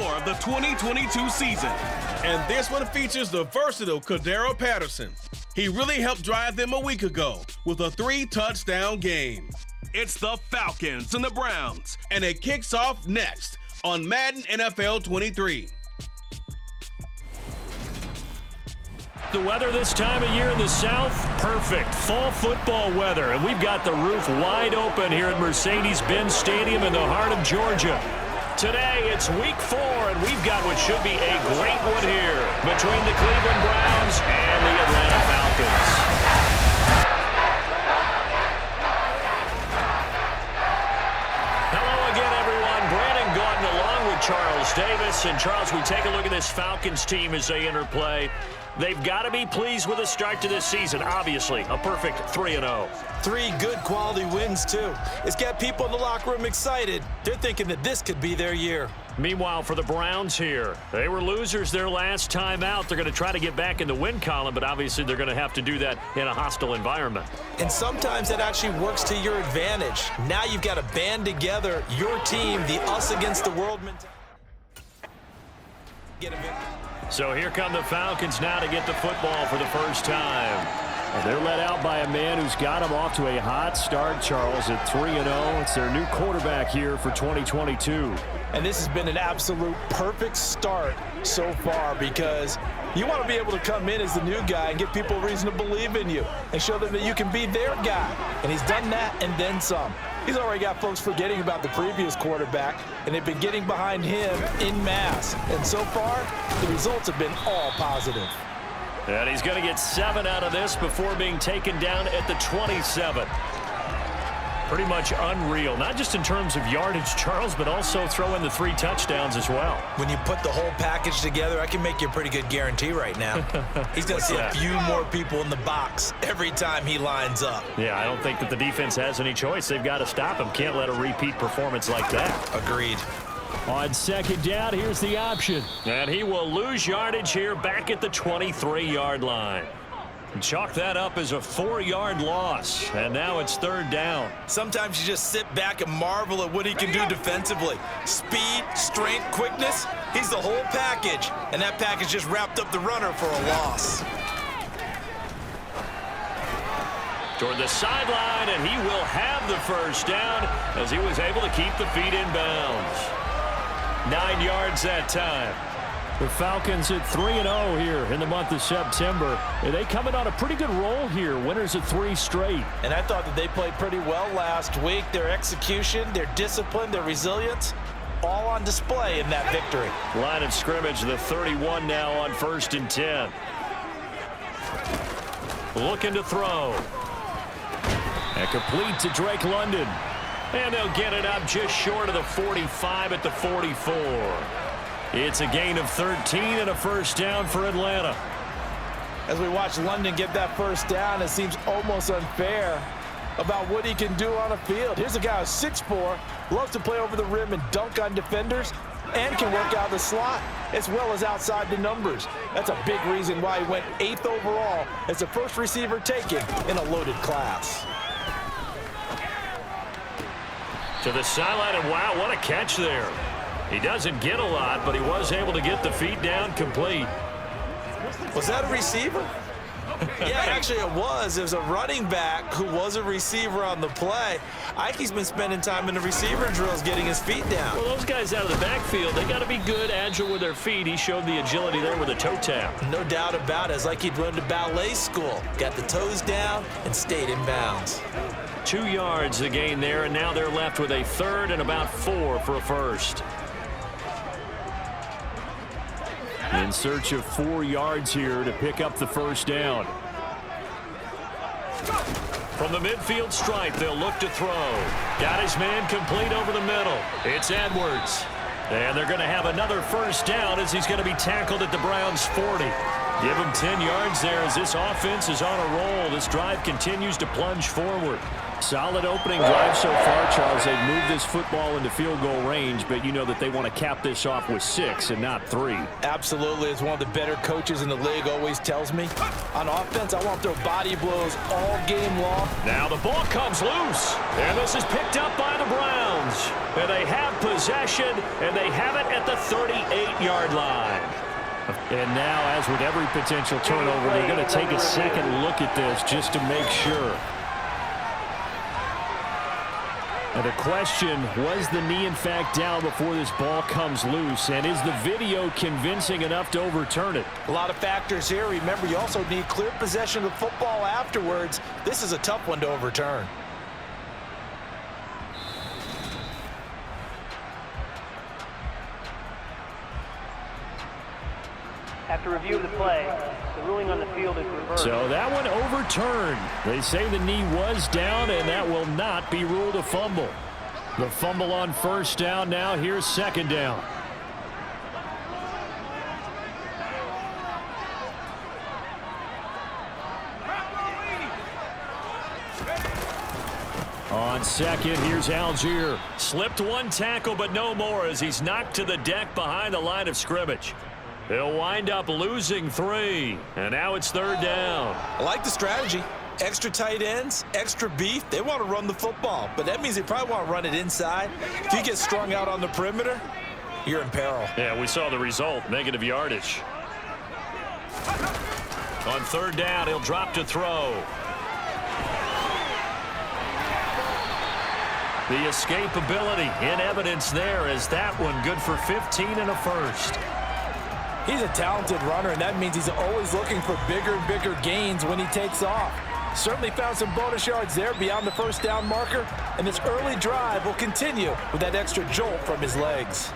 4 of the 2022 season. And this one features the versatile Cordero Patterson. He really helped drive them a week ago with a 3-touchdown game. It's the Falcons and the Browns, and it kicks off next on Madden NFL 23. The weather this time of year in the South, perfect. Fall football weather, and we've got the roof wide open here at Mercedes-Benz Stadium in the heart of Georgia. Today, it's week 4, and we've got what should be a great one here between the Cleveland Browns and the Atlanta Falcons. Hello again, everyone. Brandon Gautin along with Charles Davis. And, Charles, we take a look at this Falcons team as they interplay. They've got to be pleased with the start to this season. Obviously, a perfect 3-0. 3 good quality wins, too. It's got people in the locker room excited. They're thinking that this could be their year. Meanwhile, for the Browns here, they were losers their last time out. They're going to try to get back in the win column, but obviously they're going to have to do that in a hostile environment. And sometimes that actually works to your advantage. Now you've got to band together your team, the us against the world mentality. Get a victory. So here come the Falcons now to get the football for the first time. And they're led out by a man who's got them off to a hot start, Charles, at 3-0. It's their new quarterback here for 2022. And this has been an absolute perfect start so far because you want to be able to come in as the new guy and give people a reason to believe in you and show them that you can be their guy. And he's done that and then some. He's already got folks forgetting about the previous quarterback, and they've been getting behind him en masse. And so far, the results have been all positive. And he's going to get 7 out of this before being taken down at the 27. Pretty much unreal, not just in terms of yardage, Charles, but also throw in the 3 touchdowns as well. When you put the whole package together, I can make you a pretty good guarantee right now. He's going to see a few more people in the box every time he lines up. Yeah, I don't think that the defense has any choice. They've got to stop him. Can't let a repeat performance like that. Agreed. On second down, here's the option. And he will lose yardage here back at the 23-yard line. Chalk that up as a 4-yard loss, and now it's 3rd down. Sometimes you just sit back and marvel at what he can do defensively. Speed, strength, quickness, he's the whole package, and that package just wrapped up the runner for a loss. Toward the sideline, and he will have the first down as he was able to keep the feet in bounds. 9 yards that time. The Falcons at 3-0 here in the month of September. And they coming on a pretty good roll here. Winners of 3 straight. And I thought that they played pretty well last week. Their execution, their discipline, their resilience, all on display in that victory. Line of scrimmage, the 31 now on 1st and 10. Looking to throw. And complete to Drake London. And they'll get it up just short of the 45 at the 44. It's a gain of 13 and a first down for Atlanta. As we watch London get that first down, it seems almost unfair about what he can do on a field. Here's a guy who's 6'4", loves to play over the rim and dunk on defenders, and can work out the slot as well as outside the numbers. That's a big reason why he went 8th overall as the first receiver taken in a loaded class. To the sideline, and wow, what a catch there. He doesn't get a lot, but he was able to get the feet down complete. Was that a receiver? Yeah, actually it was. It was a running back who was a receiver on the play. Ike's been spending time in the receiver drills getting his feet down. Well, those guys out of the backfield, they got to be good, agile with their feet. He showed the agility there with a toe tap. No doubt about it. It's like he'd run to ballet school. Got the toes down and stayed in bounds. 2 yards the gain there, and now they're left with a 3rd and about 4 for a first. In search of 4 yards here to pick up the first down. From the midfield stripe, they'll look to throw. Got his man complete over the middle. It's Edwards. And they're going to have another first down as he's going to be tackled at the Browns' 40. Give him 10 yards there as this offense is on a roll. This drive continues to plunge forward. Solid opening drive so far, Charles. They've moved this football into field goal range, but you know that they want to cap this off with 6 and not 3. Absolutely. As one of the better coaches in the league always tells me, on offense, I want to throw body blows all game long. Now the ball comes loose, and this is picked up by the Browns. And they have possession, and they have it at the 38-yard line. And now, as with every potential turnover, they're going to take a second look at this just to make sure. And the question, was the knee in fact down before this ball comes loose? And is the video convincing enough to overturn it? A lot of factors here. Remember, you also need clear possession of the football afterwards. This is a tough one to overturn. After review of the play, the ruling on the field is reversed. So that one overturned. They say the knee was down, and that will not be ruled a fumble. The fumble on first down now. Here's second down. On second, here's Algier. Slipped one tackle, but no more as he's knocked to the deck behind the line of scrimmage. They'll wind up losing 3, and now it's third down. I like the strategy. Extra tight ends, extra beef. They want to run the football, but that means they probably want to run it inside. If you get strung out on the perimeter, you're in peril. Yeah, we saw the result, negative yardage. On third down, he'll drop to throw. The escapability in evidence there as that one good for 15 and a first. He's a talented runner, and that means he's always looking for bigger and bigger gains when he takes off. Certainly found some bonus yards there beyond the first down marker, and this early drive will continue with that extra jolt from his legs.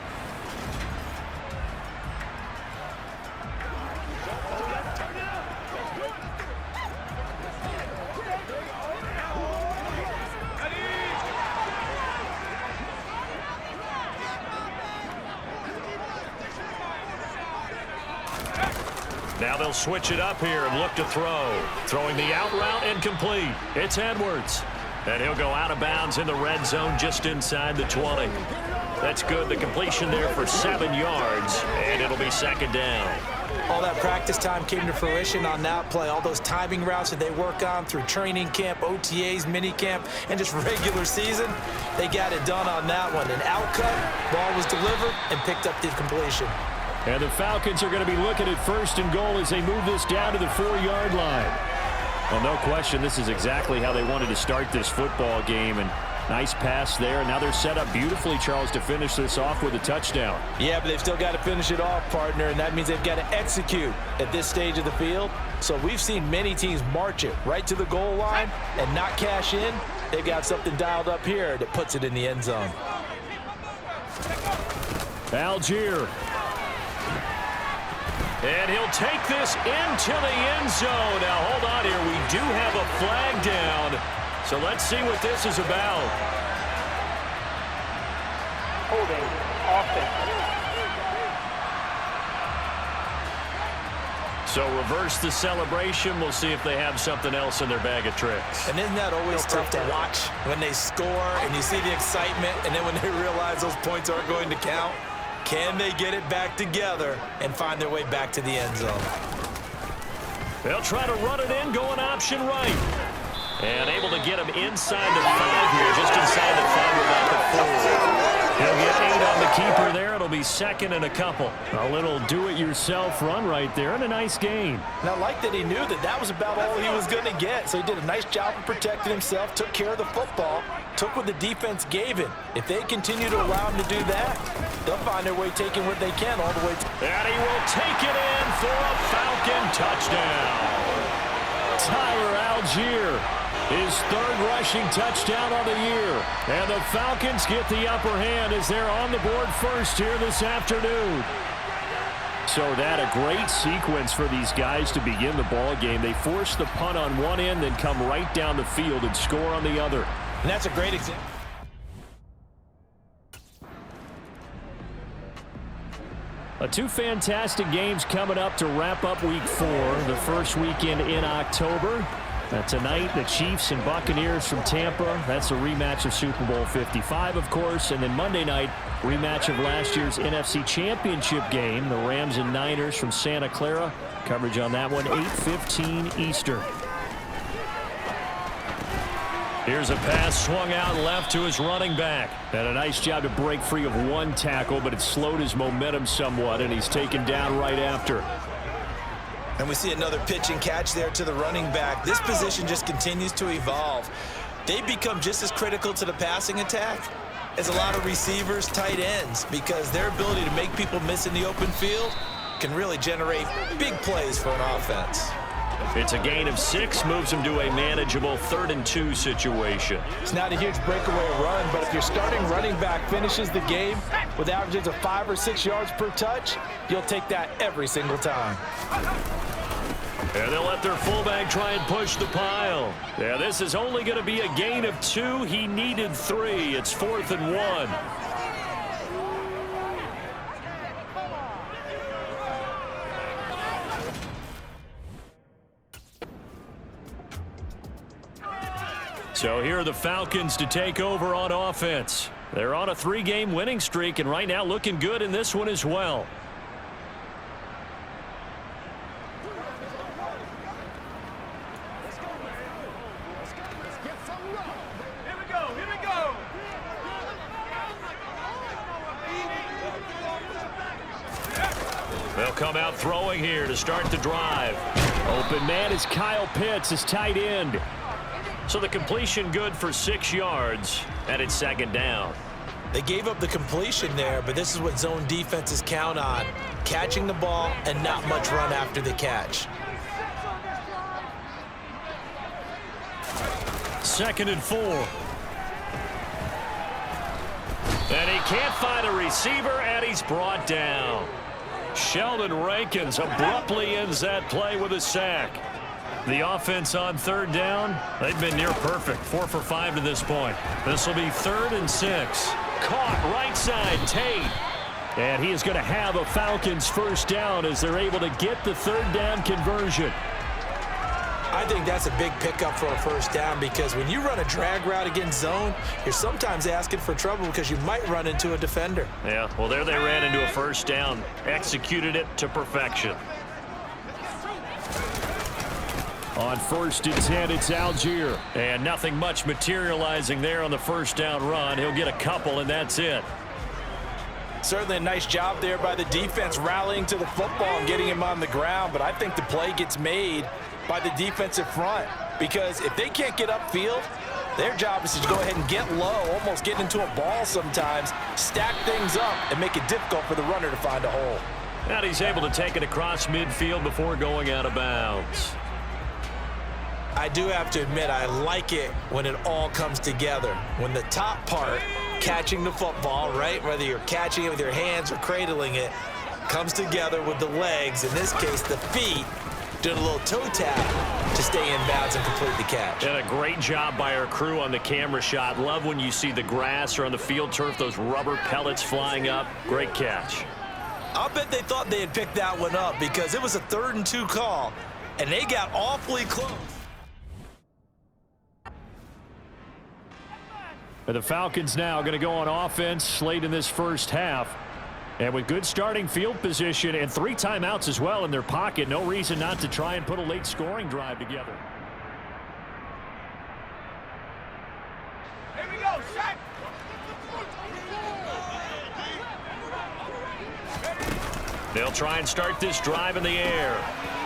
Now they'll switch it up here and look to throw. Throwing the out route and complete. It's Edwards. And he'll go out of bounds in the red zone just inside the 20. That's good. The completion there for 7 yards, and it'll be second down. All that practice time came to fruition on that play. All those timing routes that they work on through training camp, OTAs, minicamp, and just regular season, they got it done on that one. An outcut, ball was delivered, and picked up the completion. And the Falcons are going to be looking at first and goal as they move this down to the 4-yard line. Well, no question, this is exactly how they wanted to start this football game. And nice pass there. Now they're set up beautifully, Charles, to finish this off with a touchdown. Yeah, but they've still got to finish it off, partner, and that means they've got to execute at this stage of the field. So we've seen many teams march it right to the goal line and not cash in. They've got something dialed up here that puts it in the end zone. Algier. And he'll take this into the end zone. Now, hold on here. We do have a flag down. So let's see what this is about. Holding offense. So reverse the celebration. We'll see if they have something else in their bag of tricks. And isn't that always tough to watch when they score and you see the excitement, and then when they realize those points aren't going to count? Can they get it back together and find their way back to the end zone? They'll try to run it in, going option right. And able to get him inside the 5 here, just inside the 5 about the 4. He'll get 8 on the keeper there. It'll be second and a couple. A little do-it-yourself run right there and a nice gain. And I like that he knew that that was about all he was going to get. So he did a nice job of protecting himself, took care of the football, took what the defense gave him. If they continue to allow him to do that, they'll find their way taking what they can all the way. And he will take it in for a Falcon touchdown. Tyler Algier, his 3rd rushing touchdown on the year. And the Falcons get the upper hand as they're on the board first here this afternoon. So that a great sequence for these guys to begin the ball game. They force the punt on one end, then come right down the field and score on the other. And that's a great example. Two fantastic games coming up to wrap up Week 4, the first weekend in October. Tonight, the Chiefs and Buccaneers from Tampa. That's a rematch of Super Bowl 55, of course. And then Monday night, rematch of last year's NFC Championship game, the Rams and Niners from Santa Clara. Coverage on that one, 8:15 Eastern. Here's a pass swung out left to his running back. And a nice job to break free of one tackle, but it slowed his momentum somewhat, and he's taken down right after. And we see another pitch and catch there to the running back. This position just continues to evolve. They become just as critical to the passing attack as a lot of receivers, tight ends, because their ability to make people miss in the open field can really generate big plays for an offense. It's a gain of 6, moves him to a manageable 3rd and 2 situation. It's not a huge breakaway run, but if your starting running back finishes the game with averages of 5 or 6 yards per touch, you'll take that every single time. And they'll let their fullback try and push the pile. Yeah, this is only going to be a gain of 2. He needed 3. It's 4th and 1. So here are the Falcons to take over on offense. They're on a 3-game winning streak, and right now looking good in this one as well. They'll come out throwing here to start the drive. Open man is Kyle Pitts, his tight end. So the completion good for 6 yards, and it's 2nd down. They gave up the completion there, but this is what zone defenses count on. Catching the ball and not much run after the catch. 2nd and 4. And he can't find a receiver, and he's brought down. Sheldon Rankins abruptly ends that play with a sack. The offense on 3rd down, they've been near perfect. 4 for 5 to this point. This will be 3rd and 6. Caught right side, Tate. And he is going to have a Falcons 1st down as they're able to get the 3rd down conversion. I think that's a big pickup for a 1st down, because when you run a drag route against zone, you're sometimes asking for trouble because you might run into a defender. Yeah, well, there they ran into a 1st down. Executed it to perfection. On 1st and 10, it's Algier. And nothing much materializing there on the 1st down run. He'll get a couple, and that's it. Certainly a nice job there by the defense rallying to the football and getting him on the ground, but I think the play gets made by the defensive front, because if they can't get upfield, their job is to go ahead and get low, almost get into a ball sometimes, stack things up, and make it difficult for the runner to find a hole. And he's able to take it across midfield before going out of bounds. I do have to admit, I like it when it all comes together. When the top part, catching the football, right, whether you're catching it with your hands or cradling it, comes together with the legs, in this case the feet, doing a little toe tap to stay in bounds and complete the catch. And a great job by our crew on the camera shot. Love when you see the grass or on the field turf, those rubber pellets flying up. Great catch. I'll bet they thought they had picked that one up, because it was a 3rd and 2 call, and they got awfully close. And the Falcons now going to go on offense late in this 1st half. And with good starting field position and 3 timeouts as well in their pocket, no reason not to try and put a late scoring drive together. Here we go, Shaq. They'll try and start this drive in the air.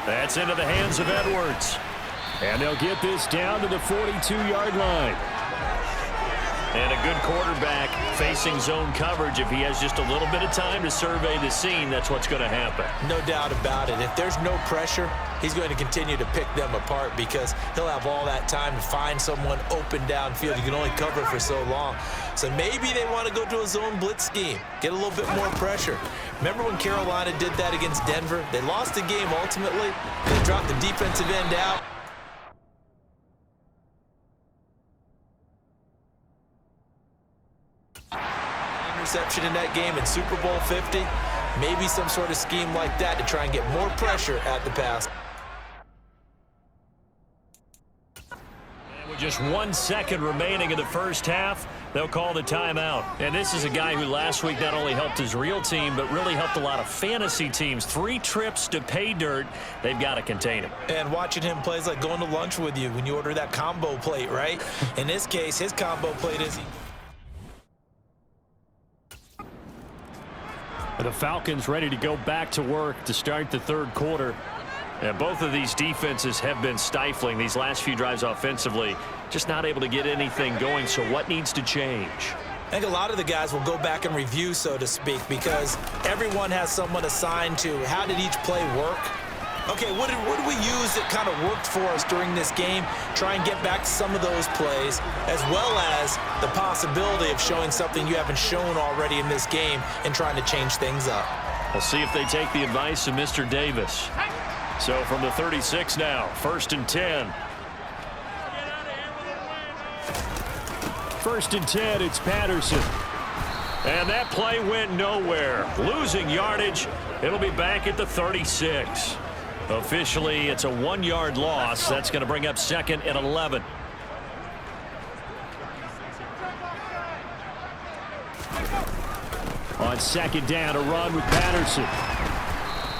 That's into the hands of Edwards. And they'll get this down to the 42-yard line. And a good quarterback facing zone coverage. If he has just a little bit of time to survey the scene, that's what's going to happen. No doubt about it. If there's no pressure, he's going to continue to pick them apart, because he'll have all that time to find someone open downfield. You can only cover for so long. So maybe they want to go to a zone blitz scheme, get a little bit more pressure. Remember when Carolina did that against Denver? They lost the game ultimately. They dropped the defensive end out. Interception in that game in Super Bowl 50. Maybe some sort of scheme like that to try and get more pressure at the pass. With just 1 second remaining in the first half, they'll call the timeout. And this is a guy who last week not only helped his real team, but really helped a lot of fantasy teams. 3 trips to pay dirt. They've got to contain him. And watching him play is like going to lunch with you when you order that combo plate, right? In this case, his combo plate is... The Falcons ready to go back to work to start the third quarter. And both of these defenses have been stifling these last few drives offensively. Just not able to get anything going. So what needs to change? I think a lot of the guys will go back and review, so to speak, because everyone has someone assigned to how did each play work. Okay, what did we use that kind of worked for us during this game? Try and get back some of those plays, as well as the possibility of showing something you haven't shown already in this game and trying to change things up. We'll see if they take the advice of Mr. Davis. So from the 36 now, 1st and 10. 1st and 10, it's Patterson. And that play went nowhere. Losing yardage. It'll be back at the 36. Officially, it's a 1-yard loss. That's going to bring up 2nd and 11. On 2nd down, a run with Patterson.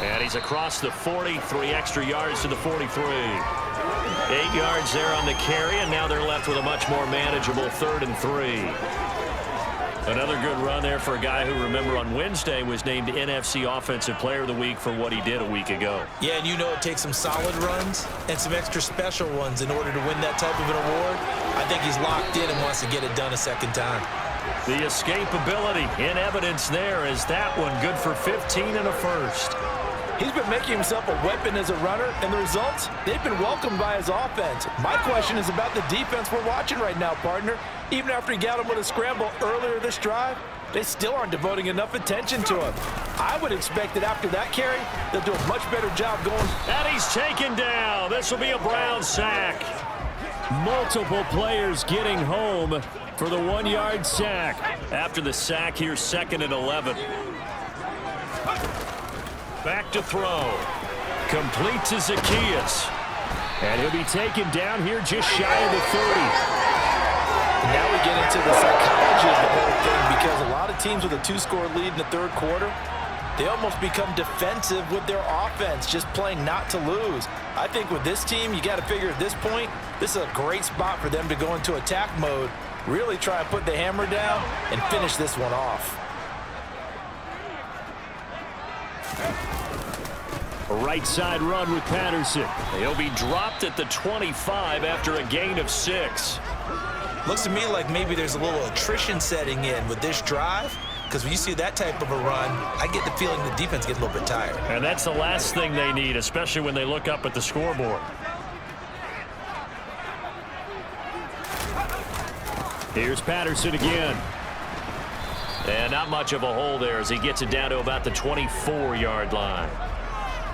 And he's across the 40, 3 extra yards to the 43. 8 yards there on the carry, and now they're left with a much more manageable 3rd and 3. Another good run there for a guy who, remember, on Wednesday was named NFC Offensive Player of the Week for what he did a week ago. Yeah, and you know it takes some solid runs and some extra special ones in order to win that type of an award. I think he's locked in and wants to get it done a second time. The escapability in evidence there is that one good for 15 and a first. He's been making himself a weapon as a runner, and the results, they've been welcomed by his offense. My question is about the defense we're watching right now, partner. Even after he got him with a scramble earlier this drive, they still aren't devoting enough attention to him. I would expect that after that carry, they'll do a much better job going. And he's taken down. This will be a Brown sack. Multiple players getting home for the 1-yard sack. After the sack, here's 2nd and 11. Back to throw. Complete to Zacchaeus. And he'll be taken down here just shy of the 30. And now we get into the psychology of the whole thing, because a lot of teams with a 2-score lead in the third quarter, they almost become defensive with their offense, just playing not to lose. I think with this team, you got to figure at this point, this is a great spot for them to go into attack mode, really try and put the hammer down and finish this one off. A right side run with Patterson. He'll be dropped at the 25 after a gain of 6. Looks to me like maybe there's a little attrition setting in with this drive, because when you see that type of a run, I get the feeling the defense gets a little bit tired. And that's the last thing they need, especially when they look up at the scoreboard. Here's Patterson again. And not much of a hole there as he gets it down to about the 24-yard line.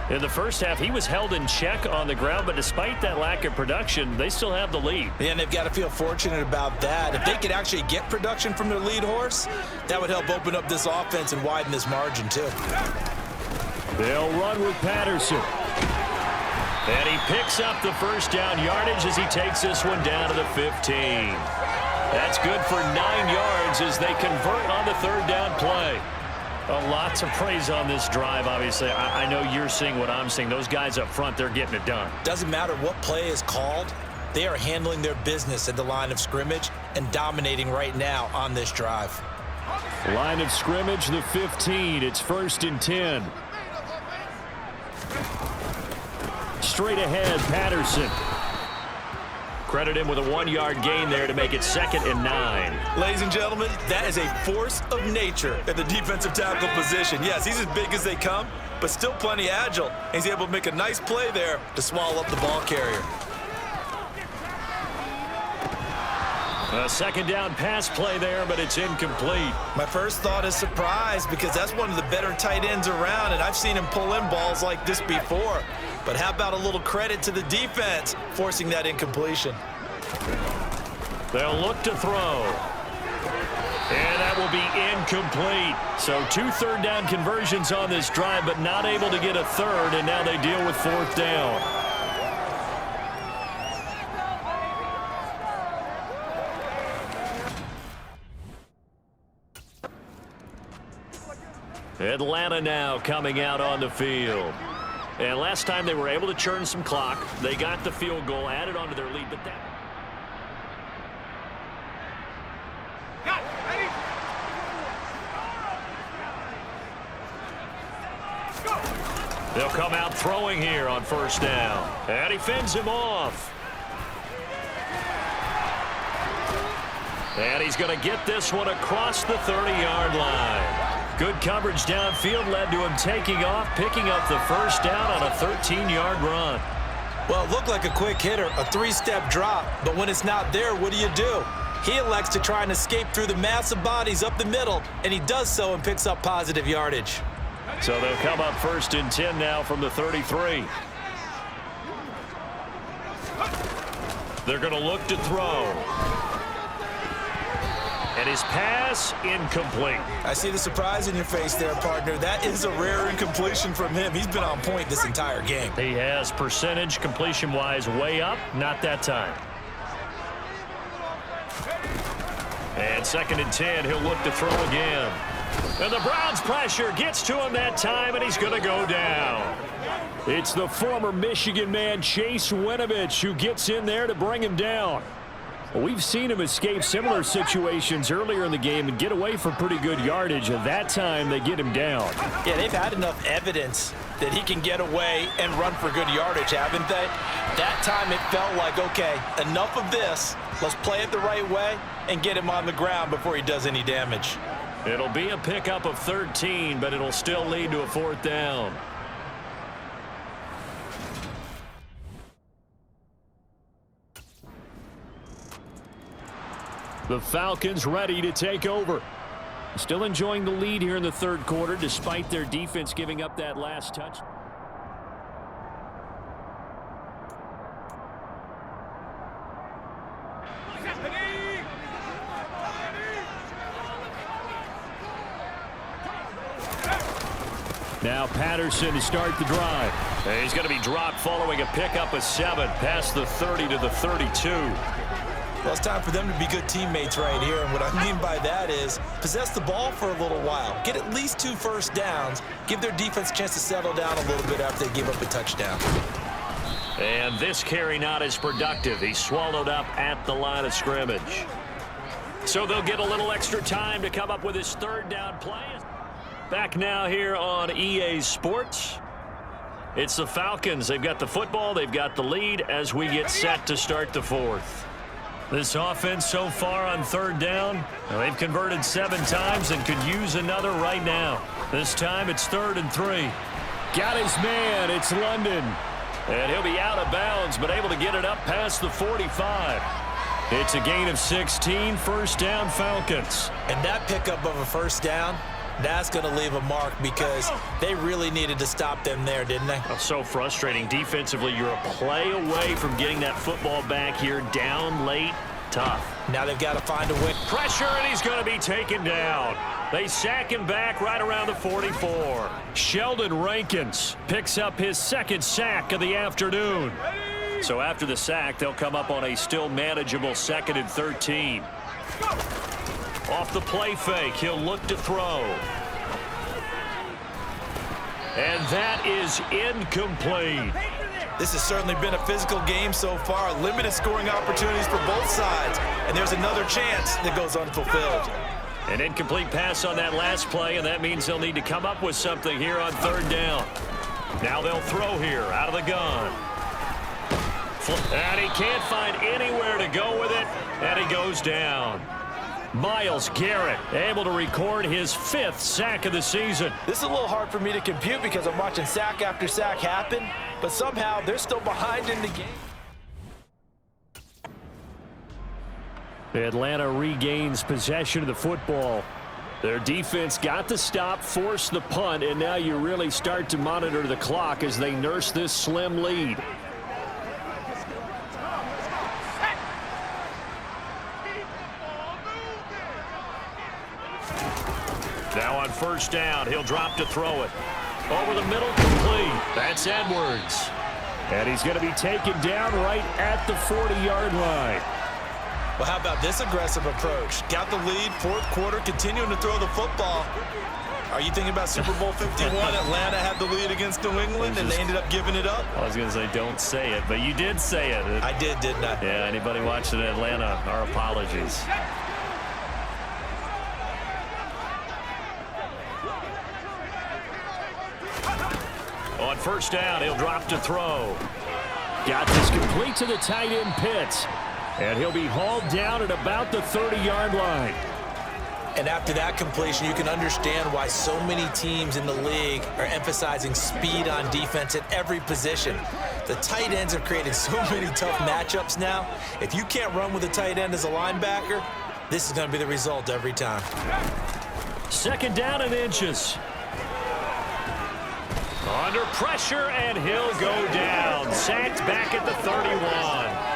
In the first half, he was held in check on the ground, but despite that lack of production, they still have the lead. And they've got to feel fortunate about that. If they could actually get production from their lead horse, that would help open up this offense and widen this margin, too. They'll run with Patterson. And he picks up the first down yardage as he takes this one down to the 15. That's good for 9 yards as they convert on the 3rd down play. A lot to praise on this drive, obviously. I know you're seeing what I'm seeing. Those guys up front, they're getting it done. Doesn't matter what play is called. They are handling their business at the line of scrimmage and dominating right now on this drive. Line of scrimmage, the 15. It's 1st and 10. Straight ahead, Patterson. Credit him with a 1-yard gain there to make it 2nd and 9. Ladies and gentlemen, that is a force of nature at the defensive tackle position. Yes, he's as big as they come, but still plenty agile. He's able to make a nice play there to swallow up the ball carrier. A 2nd down pass play there, but it's incomplete. My first thought is surprise, because that's one of the better tight ends around, and I've seen him pull in balls like this before. But how about a little credit to the defense forcing that incompletion? They'll look to throw. And that will be incomplete. So 2 third-down conversions on this drive, but not able to get a third, and now they deal with 4th down. Atlanta now coming out on the field. And last time they were able to churn some clock. They got the field goal, added onto their lead, but that... They'll come out throwing here on 1st down. And he fends him off. And he's going to get this one across the 30-yard line. Good coverage downfield led to him taking off, picking up the 1st down on a 13-yard run. Well, it looked like a quick hitter, a 3-step drop, but when it's not there, what do? He elects to try and escape through the massive bodies up the middle, and he does so and picks up positive yardage. So they'll come up 1st and 10 now from the 33. They're going to look to throw. And his pass, incomplete. I see the surprise in your face there, partner. That is a rare incompletion from him. He's been on point this entire game. He has percentage completion-wise way up, not that time. And 2nd and 10, he'll look to throw again. And the Browns' pressure gets to him that time, and he's going to go down. It's the former Michigan man, Chase Winovich, who gets in there to bring him down. Well, we've seen him escape similar situations earlier in the game and get away from pretty good yardage, and that time they get him down. Yeah, they've had enough evidence that he can get away and run for good yardage, haven't they? That time it felt like, okay, enough of this. Let's play it the right way and get him on the ground before he does any damage. It'll be a pickup of 13, but it'll still lead to a 4th down. The Falcons ready to take over. Still enjoying the lead here in the 3rd quarter, despite their defense giving up that last touch. Now Patterson to start the drive. And he's going to be dropped following a pickup of 7 past the 30 to the 32. Well, it's time for them to be good teammates right here, and what I mean by that is possess the ball for a little while, get at least 2 first downs, give their defense a chance to settle down a little bit after they give up a touchdown. And this carry not as productive. He's swallowed up at the line of scrimmage. So they'll get a little extra time to come up with his 3rd down play. Back now here on EA Sports. It's the Falcons. They've got the football. They've got the lead as we get set to start the 4th. This offense so far on 3rd down, they've converted 7 times and could use another right now. This time it's 3rd and 3. Got his man. It's London. And he'll be out of bounds, but able to get it up past the 45. It's a gain of 16, 1st down Falcons. And that pickup of a 1st down, that's going to leave a mark because they really needed to stop them there, didn't they? Oh, so frustrating. Defensively, you're a play away from getting that football back here. Down late, tough. Now they've got to find a win. Pressure, and he's going to be taken down. They sack him back right around the 44. Sheldon Rankins picks up his 2nd sack of the afternoon. So after the sack, they'll come up on a still manageable 2nd and 13. Off the play fake, he'll look to throw. And that is incomplete. This has certainly been a physical game so far. Limited scoring opportunities for both sides. And there's another chance that goes unfulfilled. An incomplete pass on that last play, and that means they'll need to come up with something here on 3rd down. Now they'll throw here out of the gun. And he can't find anywhere to go with it, and he goes down. Myles Garrett able to record his 5th sack of the season. This is a little hard for me to compute because I'm watching sack after sack happen, but somehow they're still behind in the game. Atlanta regains possession of the football. Their defense got the stop, forced the punt, and now you really start to monitor the clock as they nurse this slim lead. first down. He'll drop to throw it. Over the middle, complete. That's Edwards. And he's going to be taken down right at the 40-yard line. Well, how about this aggressive approach? Got the lead, fourth quarter, continuing to throw the football. Are you thinking about Super Bowl 51? Atlanta had the lead against New England, and they ended up giving it up? I was going to say don't say it, but you did say it. I did, didn't I? Yeah, anybody watching Atlanta, our apologies. On first down, he'll drop to throw. Got this complete to the tight end Pitts. And he'll be hauled down at about the 30-yard line. And after that completion, you can understand why so many teams in the league are emphasizing speed on defense at every position. The tight ends are creating so many tough matchups now. If you can't run with a tight end as a linebacker, this is going to be the result every time. Second down and inches. Under pressure, and he'll go down. Sacked back at the 31.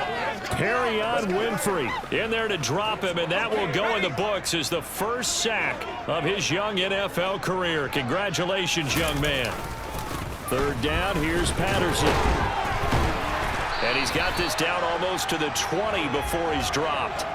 Perrion Winfrey in there to drop him, and that will go in the books as the first sack of his young NFL career. Congratulations, young man. Third down, here's Patterson. And he's got this down almost to the 20 before he's dropped.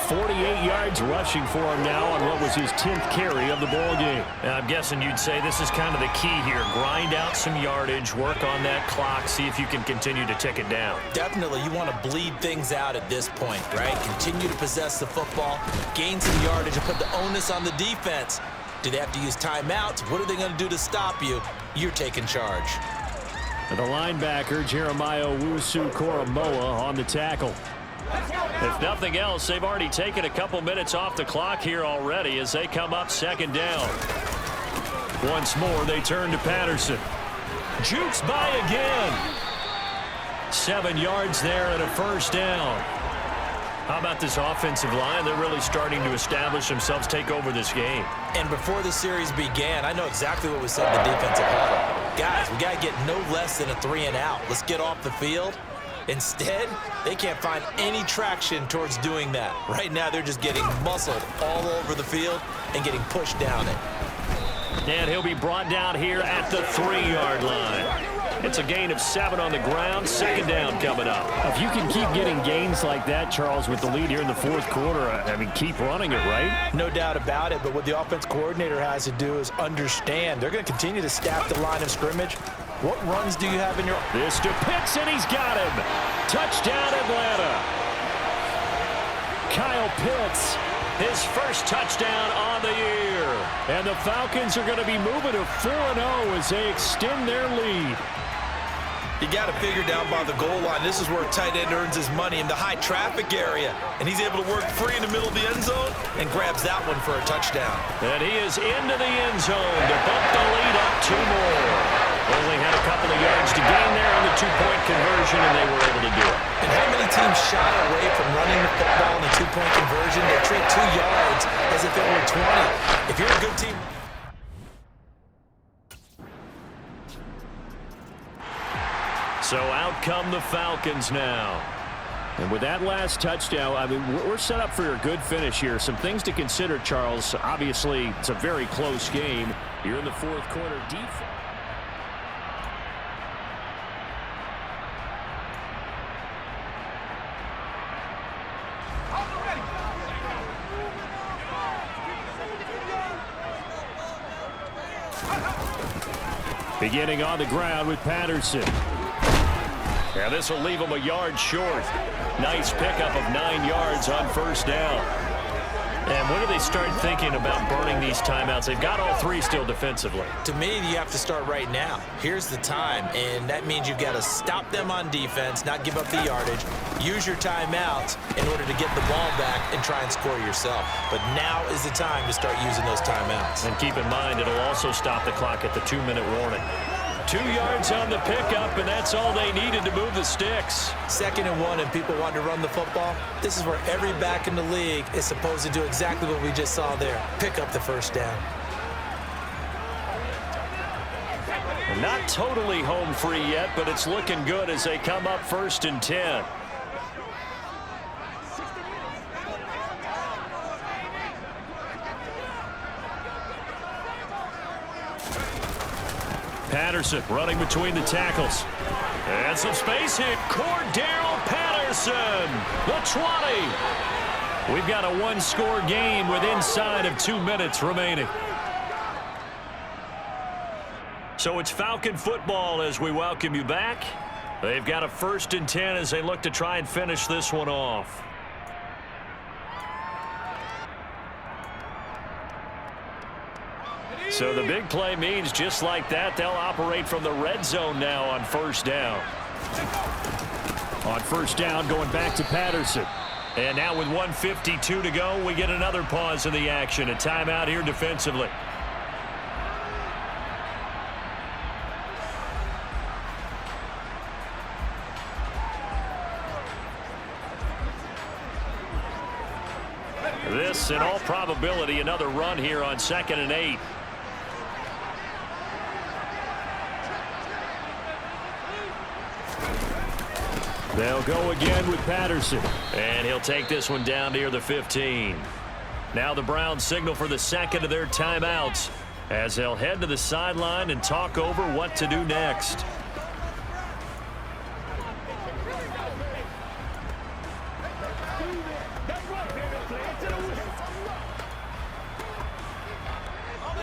48 yards rushing for him now on what was his 10th carry of the ball game. Now, I'm guessing you'd say this is kind of the key here. Grind out some yardage, work on that clock, see if you can continue to tick it down. Definitely, you want to bleed things out at this point, right? Continue to possess the football, gain some yardage, and put the onus on the defense. Do they have to use timeouts? What are they going to do to stop you? You're taking charge. And the linebacker, Jeremiah Owusu-Koramoah, on the tackle. If nothing else, they've already taken a couple minutes off the clock here already as they come up second down. Once more, they turn to Patterson. Jukes by again. 7 yards there and a first down. How about this offensive line? They're really starting to establish themselves, take over this game. And before the series began, I know exactly what was said in the defensive huddle. Guys, we got to get no less than a 3 and out. Let's get off the field. Instead, they can't find any traction towards doing that. Right now, they're just getting muscled all over the field and getting pushed down it. And he'll be brought down here at the 3-yard line. It's a gain of 7 on the ground. Second down coming up. If you can keep getting gains like that, Charles, with the lead here in the fourth quarter, I mean, keep running it, right? No doubt about it, but what the offense coordinator has to do is understand. They're going to continue to staff the line of scrimmage. What runs do you have in your... This to Pitts, and he's got him. Touchdown, Atlanta. Kyle Pitts, his first touchdown on the year. And the Falcons are going to be moving to 4-0 as they extend their lead. You got to figure down by the goal line. This is where a tight end earns his money, in the high traffic area. And he's able to work free in the middle of the end zone and grabs that one for a touchdown. And he is into the end zone to bump the lead up 2 more. Only had a couple of yards to gain there on the 2-point conversion, and they were able to do it. And how many teams shy away from running the football in the 2-point conversion? They treat 2 yards as if it were 20. If you're a good team... So out come the Falcons now. And with that last touchdown, I mean, we're set up for a good finish here. Some things to consider, Charles. Obviously, it's a very close game. You're in the fourth quarter. Defense. Beginning on the ground with Patterson. Yeah, this will leave him a yard short. Nice pickup of 9 yards on first down. And when do they start thinking about burning these timeouts? They've got all 3 still defensively. To me, you have to start right now. Here's the time, and that means you've got to stop them on defense, not give up the yardage, use your timeouts in order to get the ball back and try and score yourself. But now is the time to start using those timeouts. And keep in mind, it'll also stop the clock at the 2-minute warning. 2 yards on the pickup, and that's all they needed to move the sticks. 2nd and 1, and people want to run the football. This is where every back in the league is supposed to do exactly what we just saw there. Pick up the first down. Not totally home free yet, but it's looking good as they come up 1st and 10. Patterson running between the tackles. And some space hit. Cordero Patterson, the 20. We've got a one-score game with inside of 2 minutes remaining. So it's Falcon football as we welcome you back. They've got a 1st and 10 as they look to try and finish this one off. So the big play means just like that, they'll operate from the red zone now on 1st down. On 1st down, going back to Patterson. And now with 1:52 to go, we get another pause in the action. A timeout here defensively. This, in all probability, another run here on 2nd and 8. They'll go again with Patterson. And he'll take this one down near the 15. Now the Browns signal for the 2nd of their timeouts as they'll head to the sideline and talk over what to do next.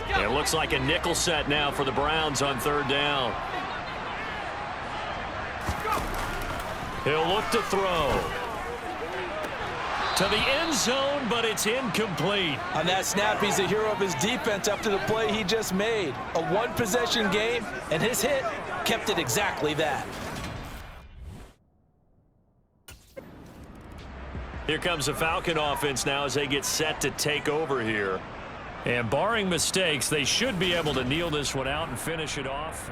It looks like a nickel set now for the Browns on 3rd down. He'll look to throw to the end zone, but it's incomplete. On that snap, he's a hero of his defense after the play he just made. A one-possession game, and his hit kept it exactly that. Here comes the Falcon offense now as they get set to take over here. And barring mistakes, they should be able to kneel this one out and finish it off.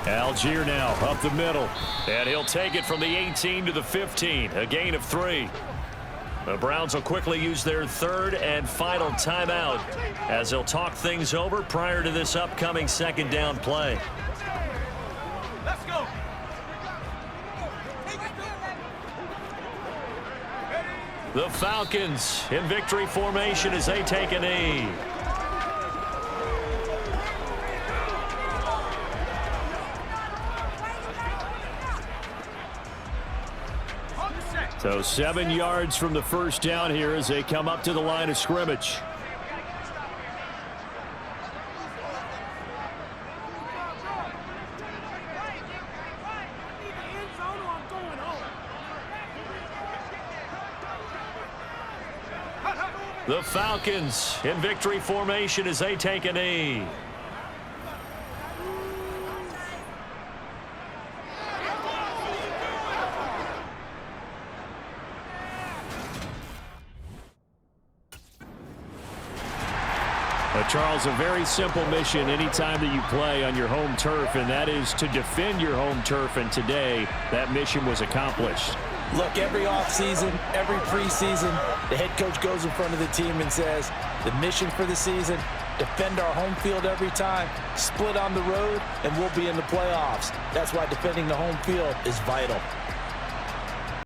Algier now up the middle, and he'll take it from the 18 to the 15, a gain of 3. The Browns will quickly use their 3rd and final timeout as they'll talk things over prior to this upcoming 2nd down play. Let's go. The Falcons in victory formation as they take a knee. So 7 yards from the 1st down here as they come up to the line of scrimmage. The Falcons in victory formation as they take a knee. Charles, a very simple mission anytime that you play on your home turf, and that is to defend your home turf, and today that mission was accomplished. Look, every offseason, every preseason, the head coach goes in front of the team and says, the mission for the season, defend our home field every time, split on the road, and we'll be in the playoffs. That's why defending the home field is vital.